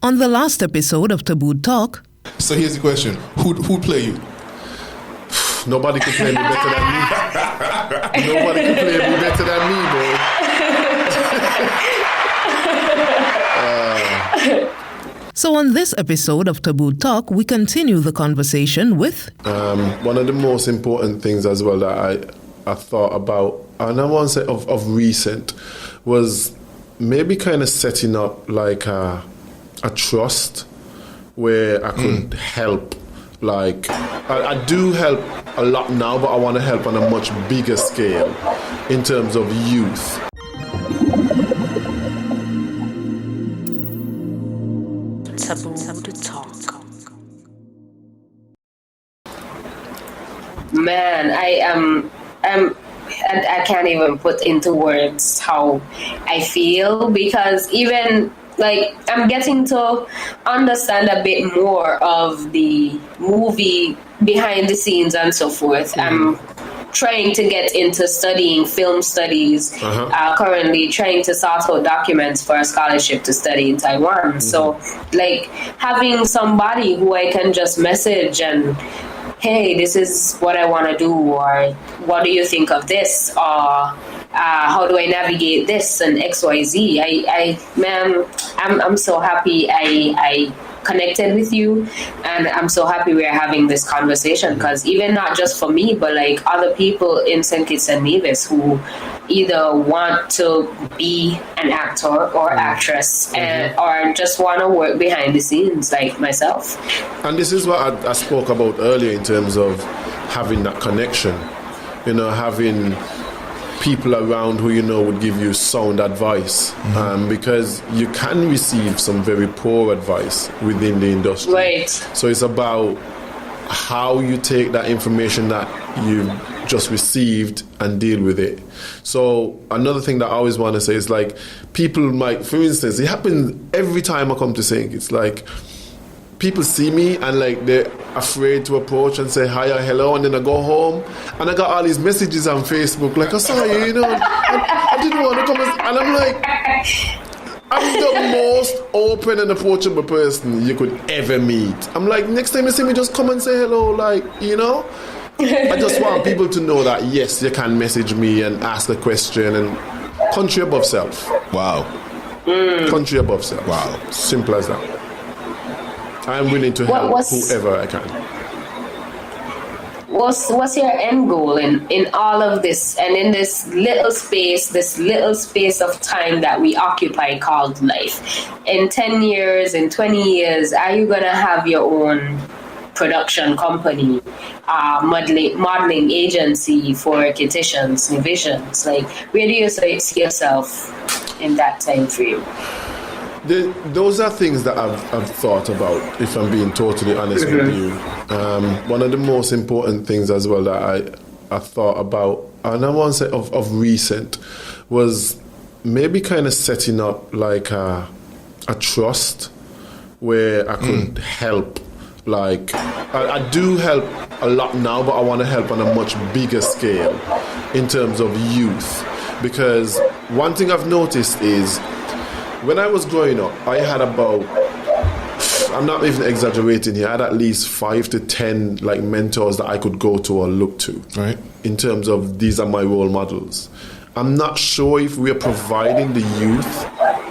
On the last episode of Tabooed Talk... So here's the question. Who'd play you? Nobody can play me better than me. Nobody can play me better than me, boy. So on this episode of Tabooed Talk, we continue the conversation with... one of the most important things as well that I thought about, and I want to say of recent, was maybe kind of setting up like a trust where I could help. Like, I do help a lot now, but I want to help on a much bigger scale in terms of youth. Tabooed Talk. Man, I can't even put into words how I feel, because even like I'm getting to understand a bit more of the movie behind the scenes and so forth. I'm trying to get into studying film studies, currently trying to sort out documents for a scholarship to study in Taiwan. So like having somebody who I can just message and, hey, this is what I want to do, or what do you think of this, or how do I navigate this, and XYZ. I'm so happy I connected with you, and I'm so happy we're having this conversation, because even not just for me, but like other people in St. Kitts and Nevis who either want to be an actor or actress or just want to work behind the scenes like myself. And this is what I spoke about earlier in terms of having that connection, having people around who would give you sound advice, because you can receive some very poor advice within the industry. Right. So it's about how you take that information that you've just received and deal with it. So another thing that I always want to say is, like, people might, for instance, it happens every time I come to sing. It's like people see me and like they're afraid to approach and say hi or hello, and then I go home and I got all these messages on Facebook like, I saw you, I didn't want to come, and I'm like, I'm the most open and approachable person you could ever meet. I'm like, next time you see me, just come and say hello, like, I just want people to know that yes, you can message me and ask a question, and country above self. Wow. Country above self. Wow. Simple as that. I'm willing to help whoever I can. What's your end goal in all of this, and in this little space of time that we occupy called life? In 10 years, in 20 years, are you going to have your own production company, modeling agency for Kittitians, Visions? Like, where do you see yourself in that time frame? Those are things that I've thought about, if I'm being totally honest with you. One of the most important things as well that I thought about, and I want to say of recent, was maybe kind of setting up like a trust where I could help. Like, I do help a lot now, but I want to help on a much bigger scale in terms of youth. Because one thing I've noticed is, when I was growing up, I had about, I'm not even exaggerating here, I had at least 5 to 10 like mentors that I could go to or look to. Right. In terms of, these are my role models. I'm not sure if we're providing the youth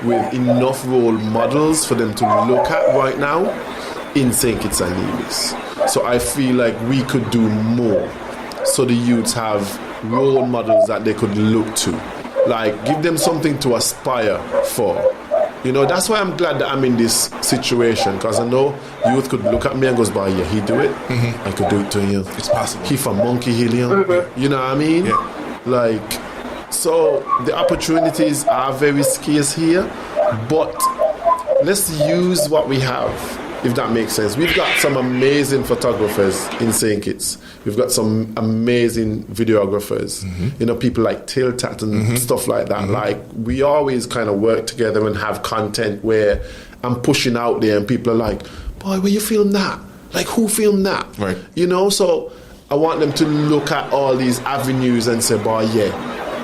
with enough role models for them to look at right now in St. Kitts and Nevis. So I feel like we could do more so the youths have role models that they could look to. Like, give them something to aspire for. That's why I'm glad that I'm in this situation, because I know youth could look at me and goes, "By yeah, he do it. I could do it to you. It's possible. He from Monkey Hill, you know what I mean? Yeah. Like, so the opportunities are very scarce here, but let's use what we have, if that makes sense. We've got some amazing photographers in St. Kitts. We've got some amazing videographers, people like Tiltat and stuff like that. Like, we always kind of work together and have content where I'm pushing out there and people are like, boy, where you film that? Like, who filmed that? Right. So I want them to look at all these avenues and say, boy, yeah,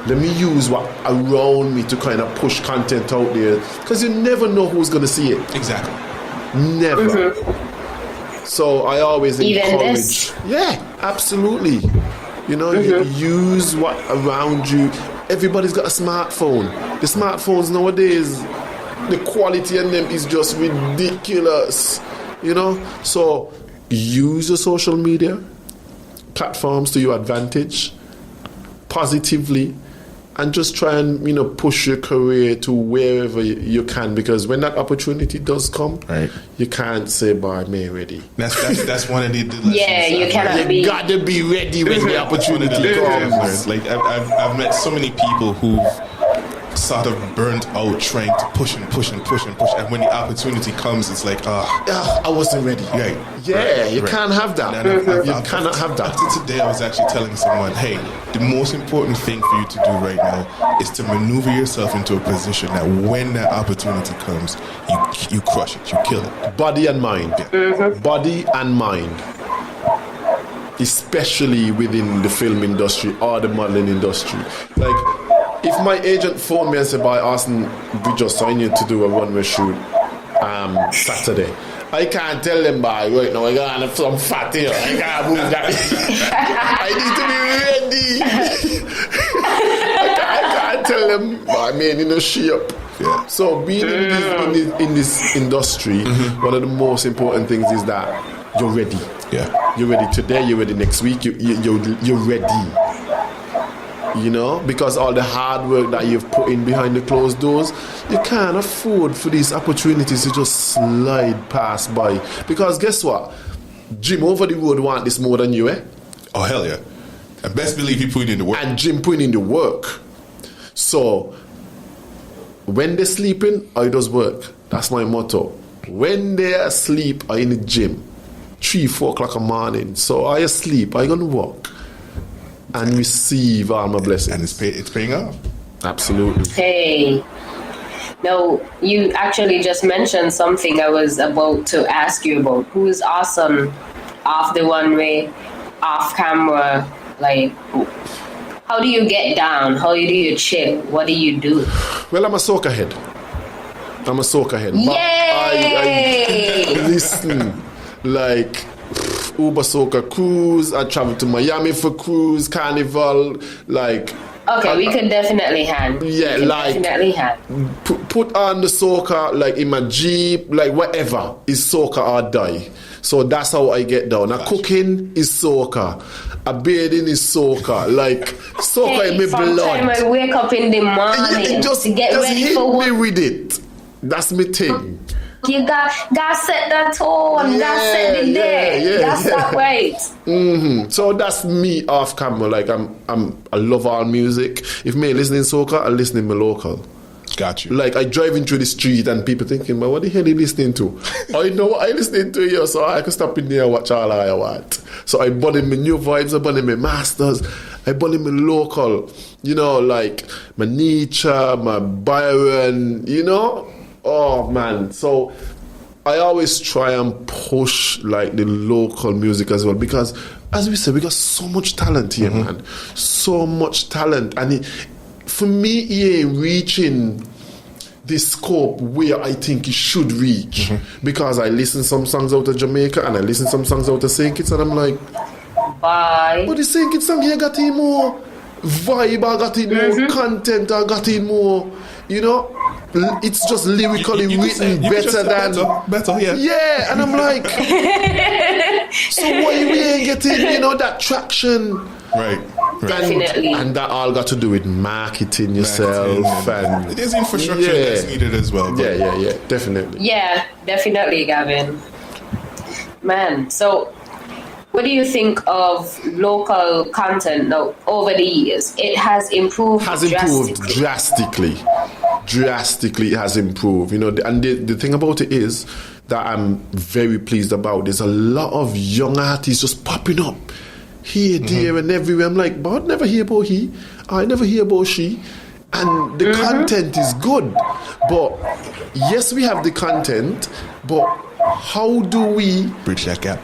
let me use what around me to kind of push content out there, because you never know who's going to see it. Exactly. Never. So I always Even encourage. this? Yeah, absolutely. You know, you use what around you. Everybody's got a smartphone. The smartphones nowadays, the quality in them is just ridiculous. You know, so use your social media platforms to your advantage positively, and just try and, you know, push your career to wherever you can, because when that opportunity does come, right, you can't say, "Bye, I'm ready." That's one of the lessons. Yeah, you cannot be. You gotta be ready when the opportunity comes. Like I've met so many people who sort of burnt out trying to push, and when the opportunity comes, it's like, I wasn't ready. Right. Yeah, you can't have that. You cannot have that. After today, I was actually telling someone, hey, the most important thing for you to do right now is to maneuver yourself into a position that when that opportunity comes, you crush it, you kill it. Body and mind. Body and mind. Especially within the film industry or the modeling industry. Like, if my agent phoned me and said, "By Orson, we just signed you to do a runway shoot Saturday," I can't tell them, "By right now, I got some fat here. I can't move that." I need to be ready. I can't tell them, "I mean, in a shape." Yeah. So being in this industry, one of the most important things is that you're ready. Yeah. You're ready today. You're ready next week. You're ready. You know, because all the hard work that you've put in behind the closed doors, you can't afford for these opportunities to just slide past by. Because guess what? Jim over the road want this more than you, eh? Oh, hell yeah. And best believe he put in the work. And Jim put in the work. So, when they're sleeping, I does work. That's my motto. When they're asleep, I in the gym. 3-4 o'clock in the morning. So I asleep, I gonna work and receive all my blessings. And it's paying off. Absolutely. Hey. No, you actually just mentioned something I was about to ask you about. Who's awesome off the runway, off camera? Like, how do you get down? How do you chill? What do you do? Well, I'm a soca head. Yay! I listen, like Uber Soca cruise. I travel to Miami for cruise, carnival, like. Okay, we could definitely hand. Yeah, like put on the soca, like in my Jeep, like whatever is soca or die. So that's how I get down. Now cooking is soca, a bathing is soca, like soca in my blood. Sometimes I wake up in the morning just, to get ready for work. work. Me with it. That's my thing. You got set the tone, got set the day, got that right. So that's me off camera. Like I love all music. If me listening soca, I listen in my local. Got you. Like I driving through the street and people thinking, "But what the hell are you listening to?" I know what I listening to here, so I can stop in there and watch all I want. So I bought in my new vibes, I bought in my masters, I bought in my local. You know, like my Nietzsche, my Byron. You know. Oh man, so I always try and push like the local music as well, because as we said, we got so much talent here, man. So much talent, and for me, he ain't reaching the scope where I think it should reach, because I listen some songs out of Jamaica and I listen some songs out of St. Kitts, and I'm like, bye. But the St. Kitts song here got in more vibe, I got in more content, I got in more, you know. It's just lyrically written better than better, yeah. Yeah, and I'm like, so why we ain't getting, that traction? Right. Definitely. And that all got to do with marketing yourself and there's infrastructure that's needed as well. Yeah, definitely. Yeah, definitely, Gavin. Man, so what do you think of local content now over the years? It has improved drastically. Drastically it has improved, and the thing about it is that I'm very pleased about. There's a lot of young artists just popping up here, there and everywhere. I'm like, but I never hear about he, I never hear about she, and the content is good. But yes, we have the content, but how do we bridge that gap?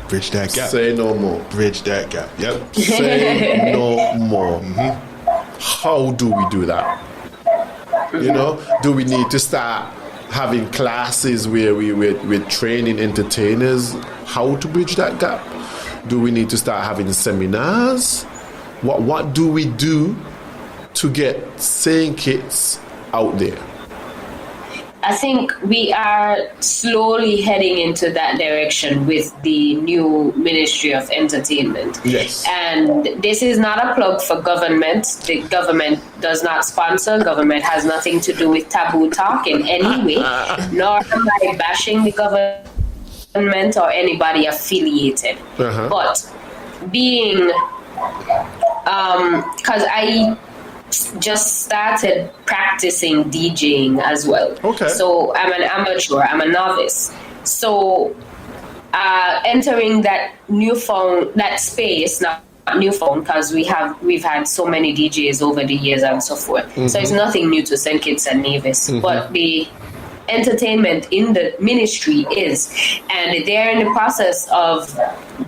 Say no more. Bridge that gap. Yep. Say no more. How do we do that? Do we need to start having classes where we're training entertainers how to bridge that gap? Do we need to start having seminars? What do we do to get sane kits out there? I think we are slowly heading into that direction with the new Ministry of Entertainment. Yes. And this is not a plug for government. The government does not sponsor. Government has nothing to do with Taboo Talk in any way, nor am I bashing the government or anybody affiliated. But being, because I just started practicing DJing as well. Okay. So I'm an amateur, I'm a novice. So entering that that space, not newfound, because we've had so many DJs over the years and so forth. So it's nothing new to St. Kitts and Nevis. But the entertainment in the ministry is, and they're in the process of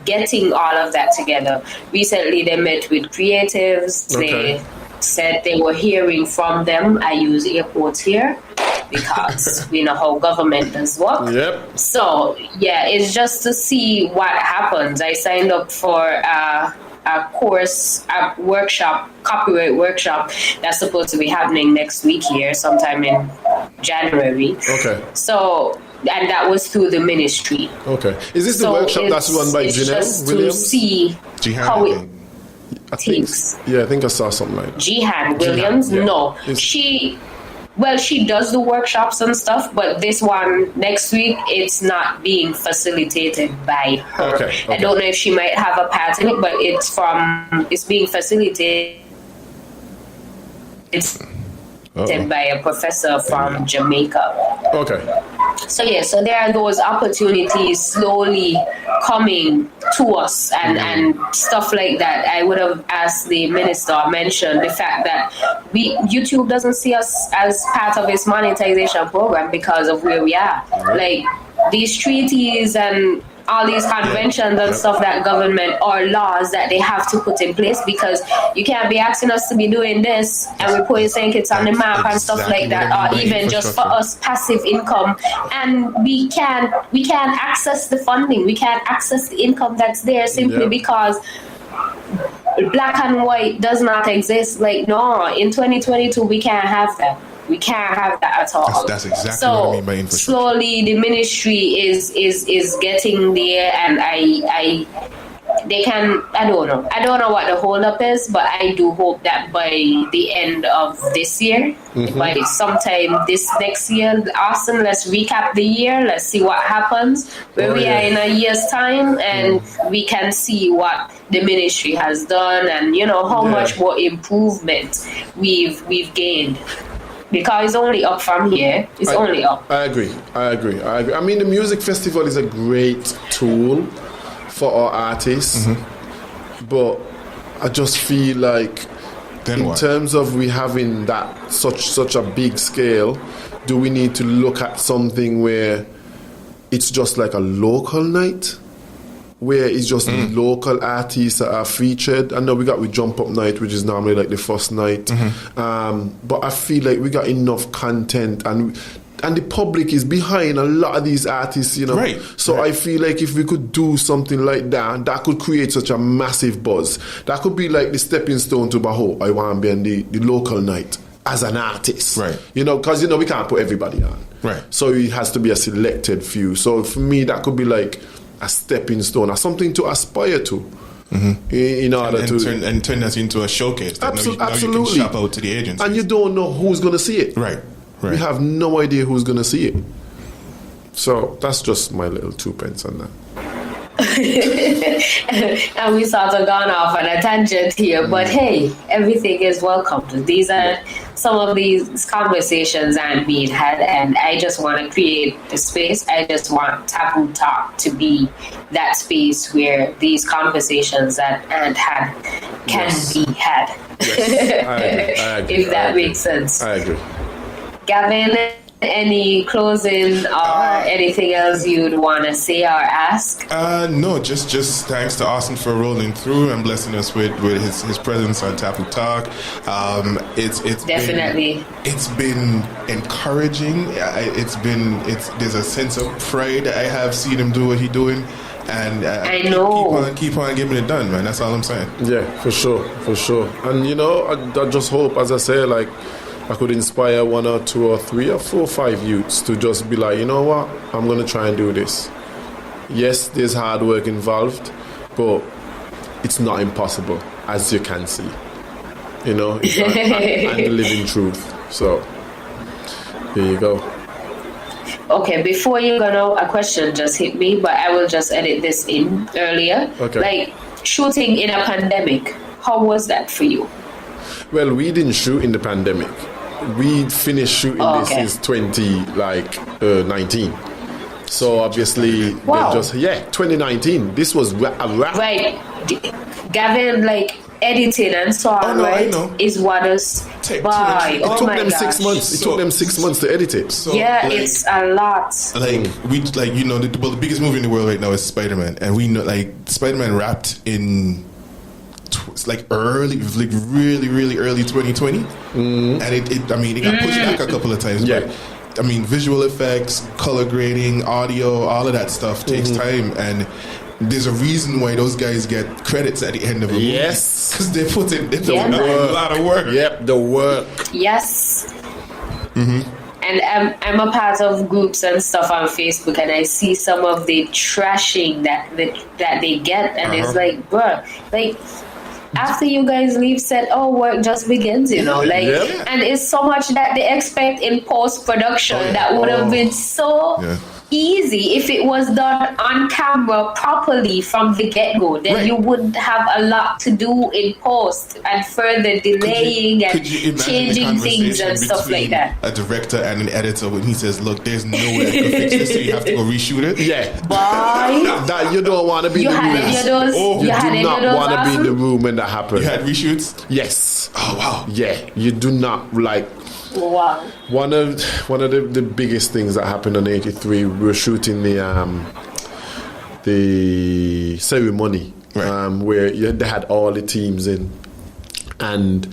getting all of that together. Recently they met with creatives. They said they were hearing from them. I use air quotes here because we know how government does work. Yep. So yeah, it's just to see what happens. I signed up for a course, a workshop, copyright workshop that's supposed to be happening next week here, sometime in January. Okay. So, and that was through the ministry. Okay. Is this the workshop that's run by Janelle Williams? To see how it takes. I think I saw something like that. Jihan Williams? Yeah. No. She does the workshops and stuff, but this one next week, it's not being facilitated by her. Okay. I don't know if she might have a part in it, but it's being facilitated. It's by a professor from Jamaica. Okay. So there are those opportunities slowly coming to us and stuff like that. I would have asked the minister, mentioned the fact that YouTube doesn't see us as part of its monetization program because of where we are. Like these treaties and all these conventions and stuff that government or laws that they have to put in place, because you can't be asking us to be doing this and we're putting St. Kitts on the map and stuff like that, or even just for us passive income, and we can't access the funding, we can't access the income that's there simply because black and white does not exist. Like, no, in 2022 we can't have that. We can't have that at all. That's exactly what I mean by infrastructure. Slowly the ministry is getting there, and they can, I don't know what the hold up is, but I do hope that by the end of this year, by sometime this next year, Orson, let's recap the year, let's see what happens, where we are in a year's time, and we can see what the ministry has done, and how much more improvement we've gained. Because it's only up from here. It's only up. I agree. I mean, the music festival is a great tool for our artists, but I just feel like in terms of we having that such a big scale, do we need to look at something where it's just like a local night? Where it's just local artists that are featured. I know we Jump Up Night, which is normally like the first night, but I feel like we got enough content, and the public is behind a lot of these artists, Right. So I feel like if we could do something like that could create such a massive buzz. That could be like the stepping stone to Baho. I want to be on the local night as an artist, right? Because we can't put everybody on, right? So it has to be a selected few. So for me, that could be like a stepping stone or something to aspire to, in order to turn that into a showcase. That absolutely. Now you can shop out to the agencies, and you don't know who's going to see it. Right. We have no idea who's going to see it. So that's just my little 2 pence on that. And we sort of gone off on a tangent here, but hey, everything is welcomed. These are some of these conversations aren't being had, and I just want to create the space. I just want Taboo Talk to be that space where these conversations that aren't had can be had. Yes. I agree. If that makes sense. I agree. Gavin, any closing or anything else you'd want to say or ask? No, just thanks to Orson for rolling through and blessing us with his presence on Tabooed Talk. It's definitely it's been encouraging. There's a sense of pride that I have seen him do what he's doing. And I know. Keep on getting it done, man. That's all I'm saying. Yeah, for sure. And I just hope, as I say, like, I could inspire 1 or 2 or 3 or 4 or 5 youths to just be like, you know what, I'm going to try and do this. Yes, there's hard work involved, but it's not impossible, as you can see. I'm the living truth. So, here you go. Okay, before you go now, a question just hit me, but I will just edit this in earlier. Okay. Like, shooting in a pandemic, how was that for you? Well, we didn't shoot in the pandemic. We finished shooting this in 2019. So obviously, 2019. This was a wrap. Right. Gavin, like, editing and so on, right? Is what us buy. It took them 6 months. It took them 6 months to edit it. So, it's a lot. The biggest movie in the world right now is Spider-Man, and we know Spider-Man wrapped in really early 2020, and it got pushed back a couple of times. Yeah. But visual effects, color grading, audio, all of that stuff takes time, and there's a reason why those guys get credits at the end of a movie. Yes. Because they put in a lot of work. Yep, the work. Yes. And I'm a part of groups and stuff on Facebook, and I see some of the trashing that they get, and it's like, bruh, like, after you guys leave set, work just begins, and it's so much that they expect in post-production that would have been so easy if it was done on camera properly from the get-go. Then you wouldn't have a lot to do in post and further delaying and changing things and stuff like that. A director and an editor, when he says, look, there's no way I can fix this, so you have to go reshoot it. That you don't want to be in the room. You do not want to be in the room when that happens. You had reshoots? Yes. Oh wow. Yeah, you do not like. Wow. One of the biggest things that happened on 83, we were shooting the ceremony, where they had all the teams in, and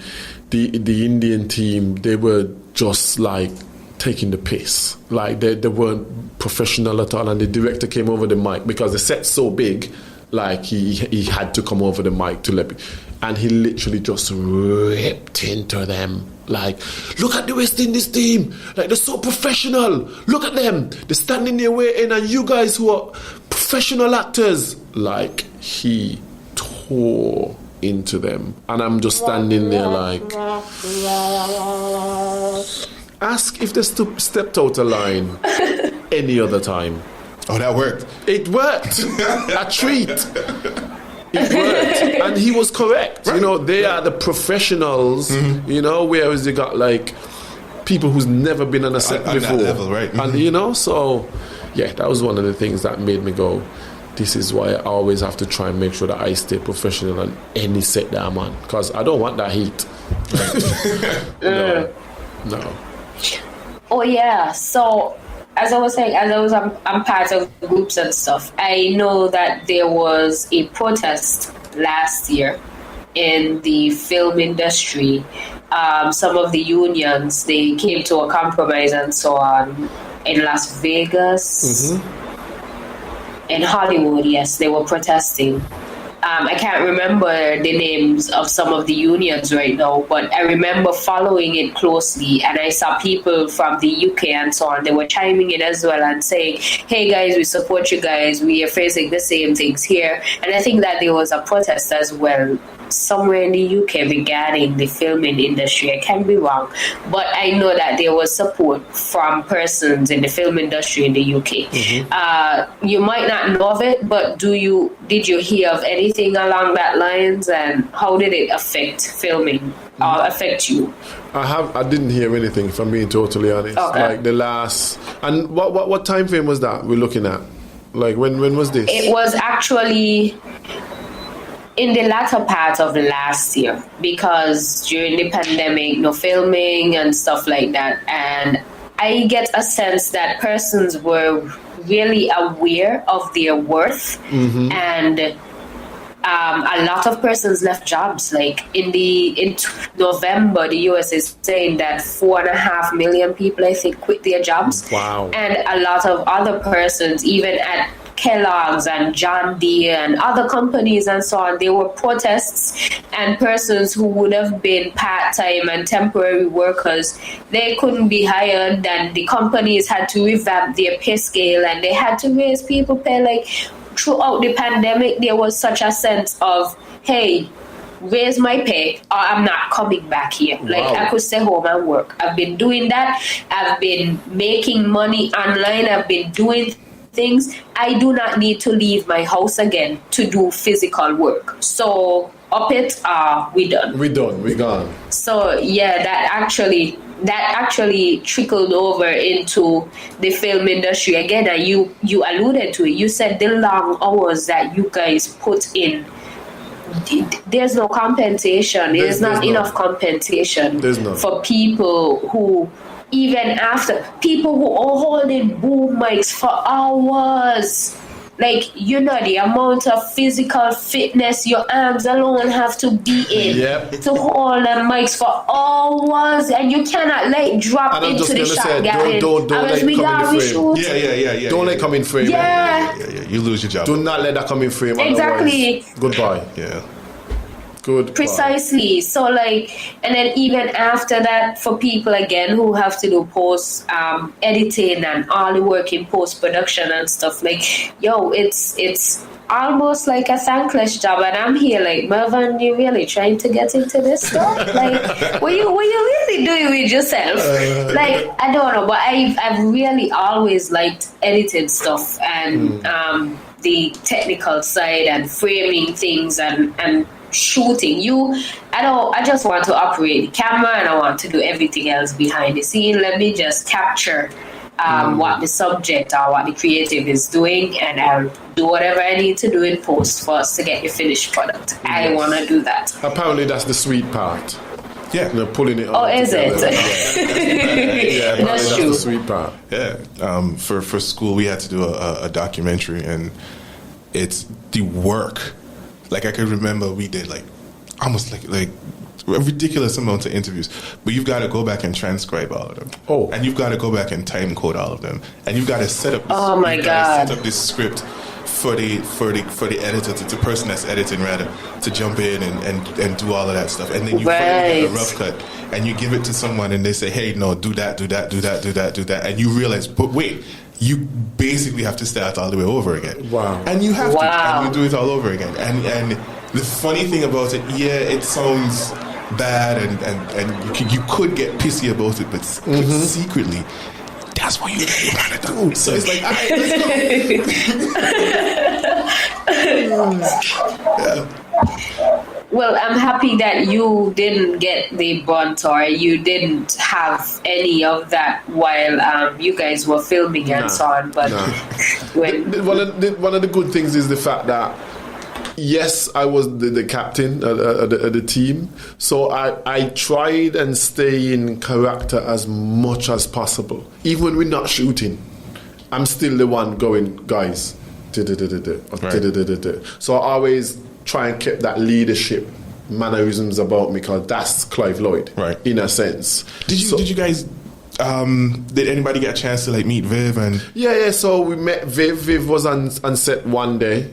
the Indian team, they were just like taking the piss, like they weren't professional at all, and the director came over the mic because the set's so big, like he had to come over the mic to and he literally just ripped into them. Like, look at the West Indies team. Like, they're so professional. Look at them. They're standing their way in, and you guys who are professional actors. Like, he tore into them. And I'm just standing there like, ask if they stepped out of line any other time. Oh, that worked. It worked. A treat. It worked, and he was correct. Right. They are the professionals. Whereas you got like people who's never been on a set before. On that level, right? And so that was one of the things that made me go, this is why I always have to try and make sure that I stay professional on any set that I'm on, because I don't want that heat. No. Oh yeah. So, as I was saying, I'm part of groups and stuff. I know that there was a protest last year in the film industry. Some of the unions, they came to a compromise and so on in Las Vegas. In Hollywood, yes, they were protesting. I can't remember the names of some of the unions right now, but I remember following it closely, and I saw people from the UK and so on. They were chiming in as well and saying, hey guys, we support you guys. We are facing the same things here. And I think that there was a protest as well somewhere in the UK regarding the filming industry. I can be wrong, but I know that there was support from persons in the film industry in the UK. You might not know of it, but did you hear of anything along that lines, and how did it affect filming or affect you? I didn't hear anything, if I'm being totally honest. Okay. Like the last, and what time frame was that we're looking at? Like when was this? It was actually in the latter part of last year, because during the pandemic, no filming and stuff like that. And I get a sense that persons were really aware of their worth, and a lot of persons left jobs. Like in November, the US is saying that 4.5 million people, I think, quit their jobs. Wow. And a lot of other persons, even at Kellogg's and John Deere and other companies and so on, there were protests, and persons who would have been part-time and temporary workers, they couldn't be hired, and the companies had to revamp their pay scale, and they had to raise people pay. Like throughout the pandemic, there was such a sense of, hey, raise my pay or I'm not coming back here. Like, I could stay home and work. I've been doing that. I've been making money online. I've been doing things. I do not need to leave my house again to do physical work. So up it, we done. We gone. So yeah, that actually trickled over into the film industry again, and you alluded to it. You said the long hours that you guys put in, there's no compensation. There's not enough compensation for people who, even after, people who are holding boom mics for hours. Like, you know, the amount of physical fitness your arms alone have to be in to hold them mics for hours, and you cannot like drop into the shot, Gavin. Don't let come in the frame. Yeah. Don't let come in frame. Yeah. You lose your job. Do not let that come in frame. Exactly. Goodbye. Yeah. Good. Precisely. So like, and then even after that, for people again who have to do post editing and all the work in post production and stuff, like, yo, it's almost like a thankless job, and I'm here like, Merv-Ann, you really trying to get into this stuff? Like, what you really doing with yourself? Like, I don't know, but I've really always liked editing stuff and the technical side and framing things and shooting. I just want to operate the camera, and I want to do everything else behind the scene. Let me just capture what the subject or what the creative is doing, and I'll do whatever I need to do in post for us to get the finished product. I want to do that. Apparently that's the sweet part. Yeah. They're pulling it Oh, is it? Yeah, That's that's true. the sweet part. Yeah. For school, we had to do a documentary, and it's the work. Like, I can remember we did like almost like a ridiculous amount of interviews, but you've got to go back and transcribe all of them. Oh, and you've got to go back and time code all of them, and you've got to set up. God! Set up this script for the editor, the person that's editing rather, to jump in and do all of that stuff, and then you finally get a rough cut, and you give it to someone, and they say, hey, no, do that, and you realize, but wait. You basically have to start all the way over again. Wow. And you have to, and you do it all over again. And the funny thing about it, it sounds bad, and you could get pissy about it, but secretly, that's what you really want to do. So it's like, all right, let's go. Well, I'm happy that you didn't get the brunt, or you didn't have any of that while you guys were filming and so on. But one of the good things is the fact that, yes, I was the captain of the team, so I tried and stay in character as much as possible. Even when we're not shooting, I'm still the one going, guys. So I always try and keep that leadership mannerisms about me, because that's Clive Lloyd, right? In a sense. Did you guys? Did anybody get a chance to like meet Viv and? Yeah. So we met Viv. Viv was on set one day.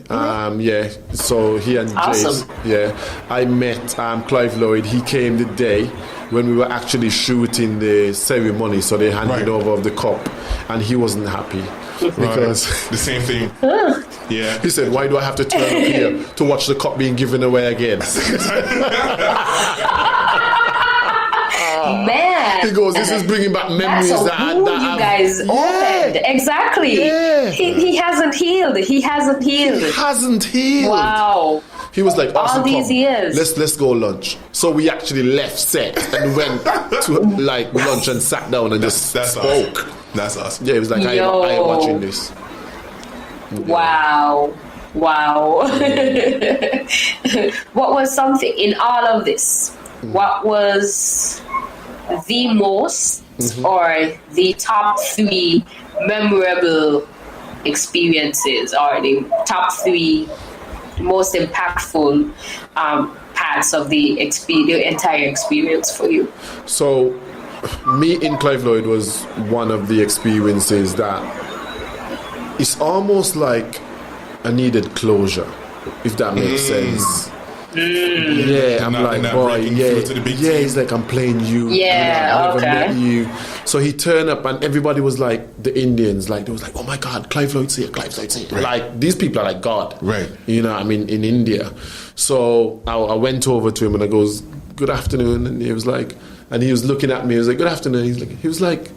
So he and awesome. Jace. I met Clive Lloyd. He came the day when we were actually shooting the ceremony. So they handed over the cup, and he wasn't happy. Because the same thing. Yeah. He said, why do I have to turn up here to watch the cup being given away again? Man. He goes, this is bringing back memories that you guys opened. Exactly. Yeah. He hasn't healed. He hasn't healed. Wow. He was like, all these years. Let's go lunch. So we actually left set and went to like lunch and sat down and just spoke. Awesome. That's awesome. Yeah, it was like, I am watching this. Wow. What was something in all of this? What was the most or the top 3 memorable experiences, or the top 3 most impactful parts of the entire experience for you? So, meeting Clive Lloyd was one of the experiences that it's almost like I needed closure, if that makes sense. Yeah, I'm like, boy, yeah, he's like, I'm playing you. Yeah, I've never met you. So he turned up, and everybody was like, the Indians, like, they was like, oh my God, Clive Lloyd's here, Clive Lloyd's here. Right. Like, these people are like God. Right. You know, I mean, in India. So I went over to him and I goes, good afternoon. And he was like, and he was looking at me, he was like, good afternoon. He was like,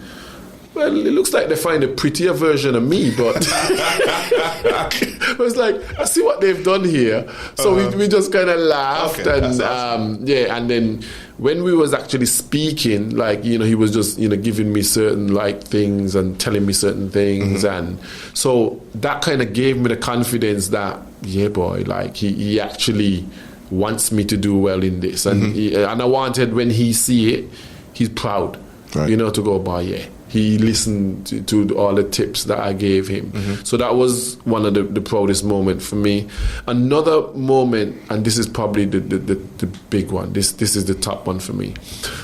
well, it looks like they find a prettier version of me, but I was like, I see what they've done here. So we just kind of laughed, and awesome. And then when we was actually speaking, like, you know, he was just, you know, giving me certain like things and telling me certain things, and so that kind of gave me the confidence that, yeah, boy, like he actually wants me to do well in this, and and I wanted when he see it, he's proud, right. You know, to go by, yeah. He listened to all the tips that I gave him. So that was one of the proudest moments for me. Another moment, and this is probably the big one, this is the top one for me.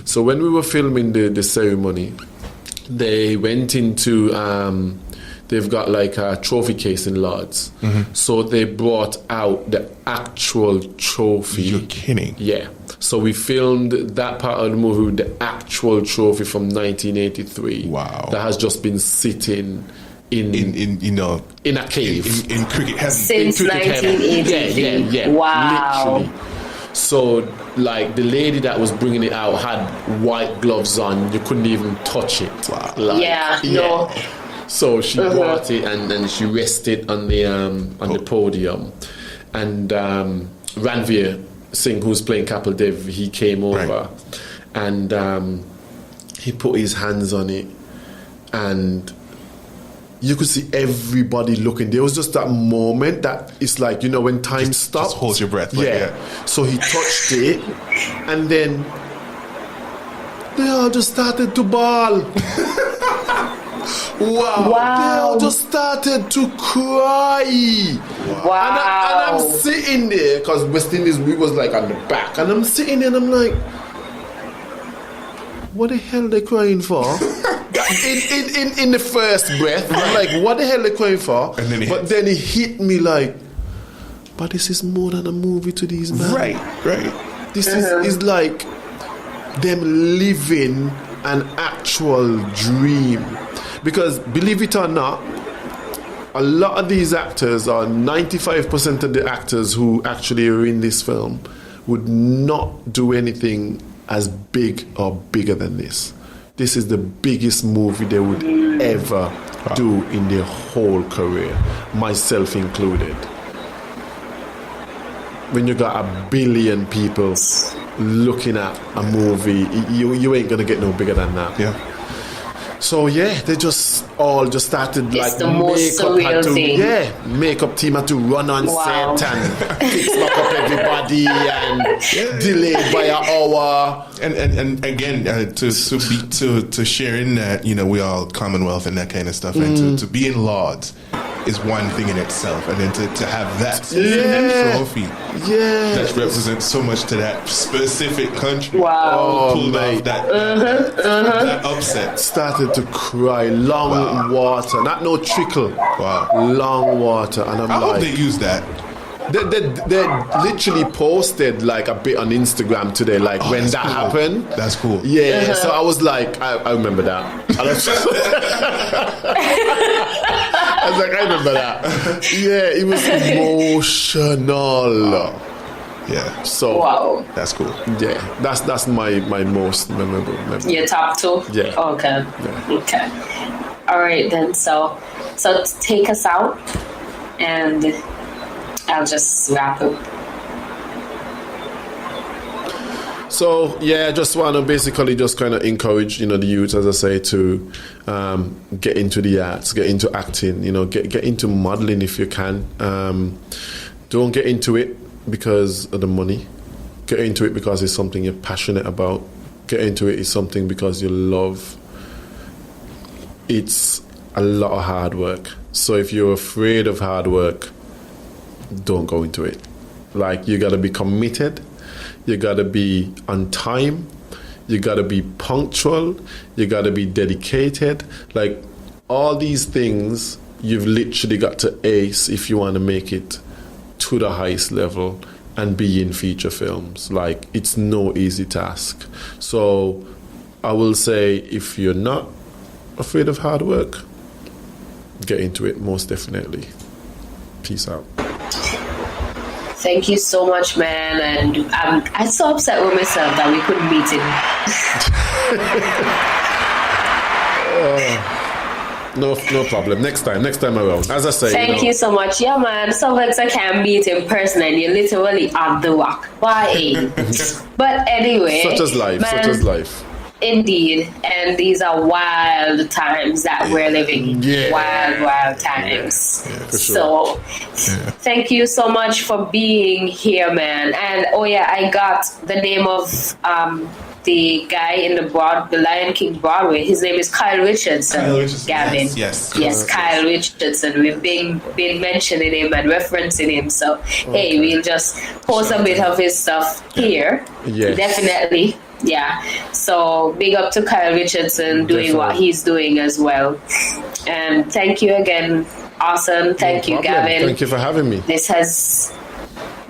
So when we were filming the ceremony, they went into, they've got like a trophy case in Lords. So they brought out the actual trophy. You're kidding. Yeah. So we filmed that part of the movie with the actual trophy from 1983. Wow. That has just been sitting in you know, in a cave in cricket heaven since 1983. Yeah. Wow. Literally. So like the lady that was bringing it out had white gloves on. You couldn't even touch it. Wow. Like, No. So she brought it and then she rested on the podium, and Ranveer Singh, who's playing Kapil Dev, he came over, and he put his hands on it, and you could see everybody looking. There was just that moment that it's like, you know, when time stops. Just hold your breath. Like, yeah. So he touched it, and then they all just started to bawl. Wow. They all just started to cry. Wow. And I'm sitting there, because West Indies, we was like on the back, and I'm sitting there and I'm like, what the hell they crying for? in the first breath, I'm like, what the hell they crying for? And then then it hit me like, but this is more than a movie to these men. Right. This is like them living an actual dream. Because believe it or not, a lot of these actors, or 95% of the actors who actually are in this film, would not do anything as big or bigger than this. This is the biggest movie they would ever do in their whole career, myself included. When you got 1 billion people looking at a movie, you ain't gonna get no bigger than that. Yeah. So yeah, they just started it's like the most surreal thing. Makeup team had to run on set and fix back up everybody and delayed by an hour. And again, to share in that, you know, we all Commonwealth and that kind of stuff, and to be in Lords is one thing in itself, and then to have that trophy that represents so much to that specific country. Wow. Pulled off that upset. Started to cry. Long water, not no trickle. Wow. Long water, and I hope they use that. They literally posted like a bit on Instagram today, like when that happened. That's cool. Yeah, so I was like, I remember that. I was like, I remember that. Yeah, it was emotional. Yeah, so that's cool. Yeah, that's my most memorable. Your top 2? Yeah. Okay. Yeah. Okay. All right then. So take us out, and I'll just wrap up. So yeah, I just want to basically just kind of encourage, you know, the youth, as I say, to get into the arts, get into acting, you know, get into modeling if you can. Don't get into it because of the money. Get into it because it's something you're passionate about. Get into it is something because you love it's a lot of hard work. So if you're afraid of hard work, don't go into it. Like, you got to be committed. You got to be on time. You got to be punctual. You got to be dedicated. Like, all these things you've literally got to ace if you want to make it to the highest level and be in feature films. Like, it's no easy task. So I will say, if you're not afraid of hard work, get into it, most definitely. Peace out. Thank you so much, man. And I'm so upset with myself that we couldn't meet him. No problem. Next time around. As I say, thank you so much. Yeah, man. Sometimes I can't meet in person, and you're literally on the walk. Why? But anyway, such as life. Indeed, and these are wild times that we're living in. Wild times. Yeah, for sure. So, thank you so much for being here, man. And I got the name of the guy in the Lion King Broadway. His name is Kyle Richardson. Gavin. Yes. Kyle Richardson. We've been mentioning him and referencing him. So, hey, we'll just post a bit of his stuff here. Yes. Definitely. Yeah. So, big up to Kyle Richardson doing what he's doing as well. And thank you again, Orson. Thank you, Gavin. Thank you for having me. This has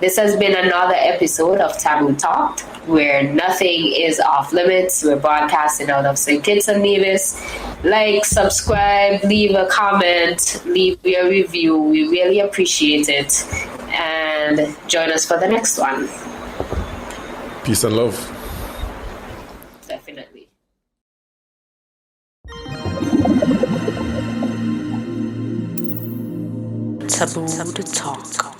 been another episode of Tabooed Talk, where nothing is off limits. We're broadcasting out of St. Kitts and Nevis. Like, subscribe, leave a comment, leave your review. We really appreciate it. And join us for the next one. Peace and love. Definitely. Tabooed Talk.